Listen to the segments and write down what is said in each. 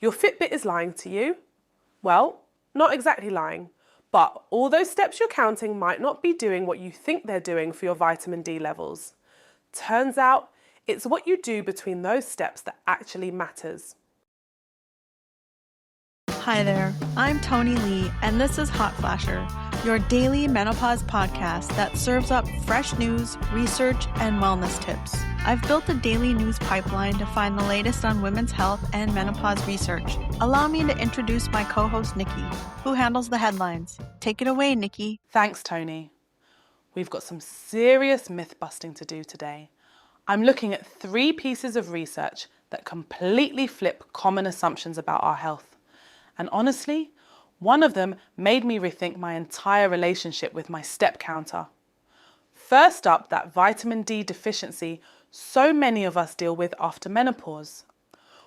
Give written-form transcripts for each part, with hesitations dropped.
Your Fitbit is lying to you? Well, not exactly lying, but all those steps you're counting might not be doing what you think they're doing for your vitamin D levels. Turns out, it's what you do between those steps that actually matters. Hi there, I'm Tony Lee, and this is Hot Flasher, your daily menopause podcast that serves up fresh news, research, and wellness tips. I've built a daily news pipeline to find the latest on women's health and menopause research. Allow me to introduce my co-host, Nikki, who handles the headlines. Take it away, Nikki. Thanks, Tony. We've got some serious myth busting to do today. I'm looking at 3 pieces of research that completely flip common assumptions about our health. And honestly, one of them made me rethink my entire relationship with my step counter. First up, that vitamin D deficiency so many of us deal with after menopause.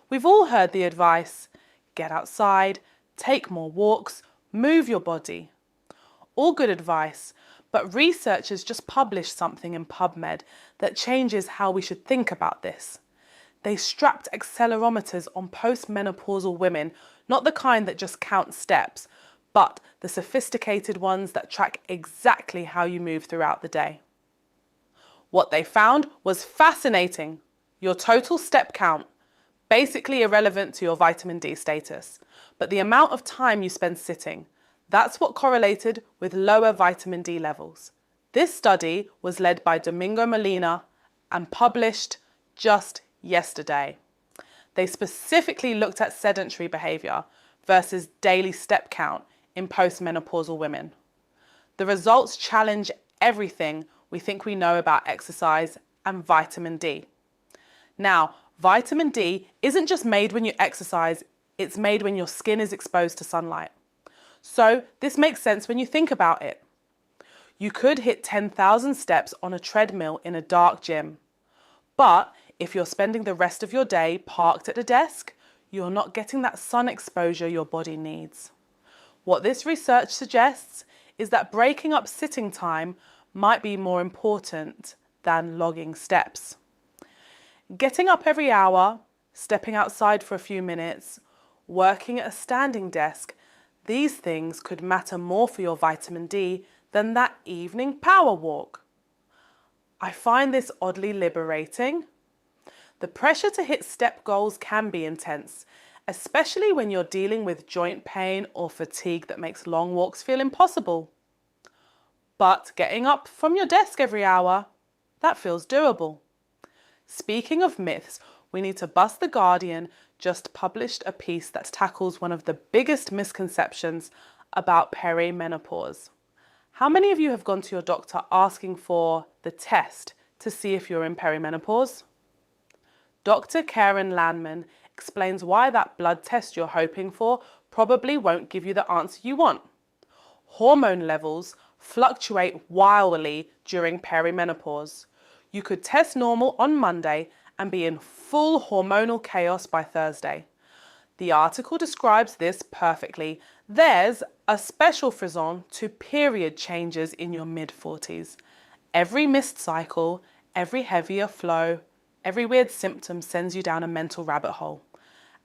We've all heard the advice, get outside, take more walks, move your body. All good advice, but researchers just published something in PubMed that changes how we should think about this. They strapped accelerometers on postmenopausal women, not the kind that just count steps, but the sophisticated ones that track exactly how you move throughout the day. What they found was fascinating. Your total step count, basically irrelevant to your vitamin D status, but the amount of time you spend sitting, that's what correlated with lower vitamin D levels. This study was led by Domingo Molina and published just yesterday. They specifically looked at sedentary behaviour versus daily step count in postmenopausal women. The results challenge everything we think we know about exercise and vitamin D. Now, vitamin D isn't just made when you exercise, it's made when your skin is exposed to sunlight. So this makes sense when you think about it. You could hit 10,000 steps on a treadmill in a dark gym, but if you're spending the rest of your day parked at a desk, you're not getting that sun exposure your body needs. What this research suggests is that breaking up sitting time might be more important than logging steps. Getting up every hour, stepping outside for a few minutes, working at a standing desk, these things could matter more for your vitamin D than that evening power walk. I find this oddly liberating. The pressure to hit step goals can be intense, especially when you're dealing with joint pain or fatigue that makes long walks feel impossible. But getting up from your desk every hour, that feels doable. Speaking of myths, we need to bust. The Guardian just published a piece that tackles one of the biggest misconceptions about perimenopause. How many of you have gone to your doctor asking for the test to see if you're in perimenopause? Dr. Karen Landman explains why that blood test you're hoping for probably won't give you the answer you want. Hormone levels fluctuate wildly during perimenopause. You could test normal on Monday and be in full hormonal chaos by Thursday. The article describes this perfectly. There's a special frisson to period changes in your mid-40s. Every missed cycle, every heavier flow, every weird symptom sends you down a mental rabbit hole.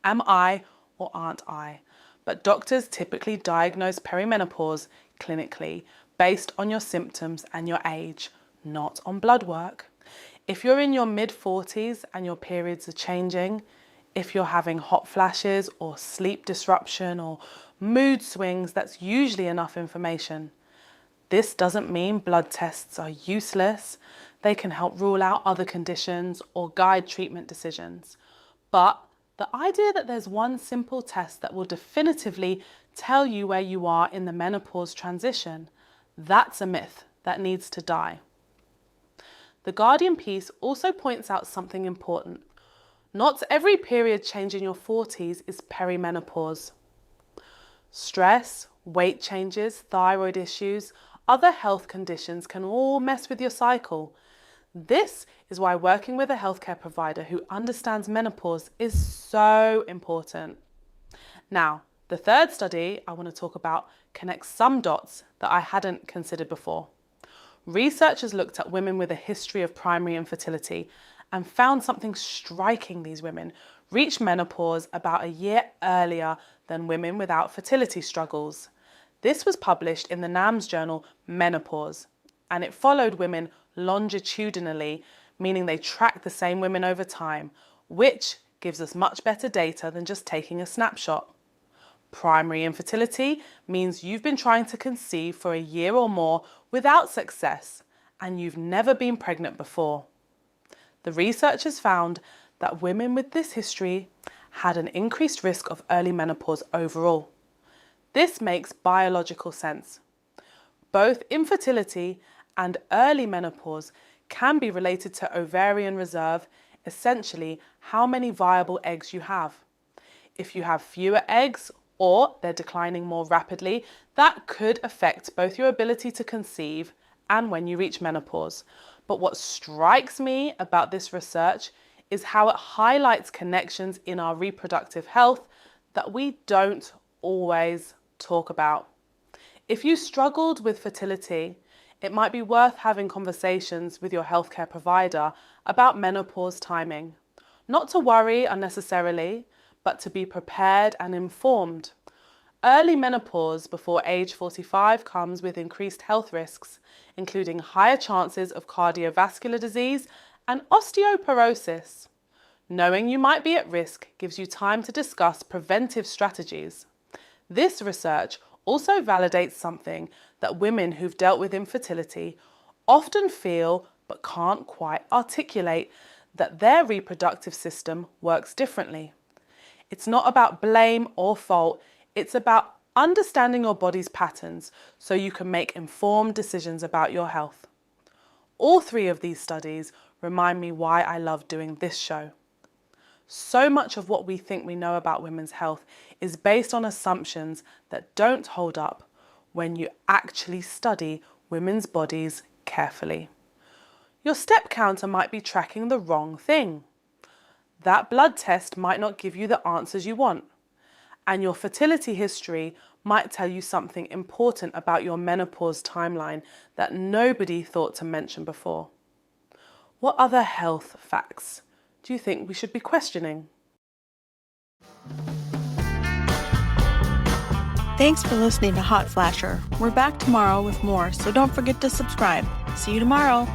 Am I or aren't I? But doctors typically diagnose perimenopause clinically based on your symptoms and your age, not on blood work. If you're in your mid-40s and your periods are changing, if you're having hot flashes or sleep disruption or mood swings, that's usually enough information. This doesn't mean blood tests are useless. They can help rule out other conditions or guide treatment decisions. But the idea that there's one simple test that will definitively tell you where you are in the menopause transition, that's a myth that needs to die. The Guardian piece also points out something important. Not every period change in your 40s is perimenopause. Stress, weight changes, thyroid issues, other health conditions can all mess with your cycle. This is why working with a healthcare provider who understands menopause is so important. Now, the third study I want to talk about connects some dots that I hadn't considered before. Researchers looked at women with a history of primary infertility and found something striking these women reach menopause about a year earlier than women without fertility struggles. This was published in the NAMS journal Menopause, and it followed women longitudinally, meaning they tracked the same women over time, which gives us much better data than just taking a snapshot. Primary infertility means you've been trying to conceive for a year or more without success, and you've never been pregnant before. The researchers found that women with this history had an increased risk of early menopause overall. This makes biological sense. Both infertility and early menopause can be related to ovarian reserve, essentially how many viable eggs you have. If you have fewer eggs or they're declining more rapidly, that could affect both your ability to conceive and when you reach menopause. But what strikes me about this research is how it highlights connections in our reproductive health that we don't always talk about. If you struggled with fertility, it might be worth having conversations with your healthcare provider about menopause timing. Not to worry unnecessarily, but to be prepared and informed. Early menopause before age 45 comes with increased health risks, including higher chances of cardiovascular disease and osteoporosis. Knowing you might be at risk gives you time to discuss preventive strategies. This research also validates something that women who've dealt with infertility often feel but can't quite articulate, that their reproductive system works differently. It's not about blame or fault, it's about understanding your body's patterns so you can make informed decisions about your health. All three of these studies remind me why I love doing this show. So much of what we think we know about women's health is based on assumptions that don't hold up when you actually study women's bodies carefully. Your step counter might be tracking the wrong thing. That blood test might not give you the answers you want. And your fertility history might tell you something important about your menopause timeline that nobody thought to mention before. What other health facts do you think we should be questioning? Thanks for listening to Hot Flasher. We're back tomorrow with more, so don't forget to subscribe. See you tomorrow.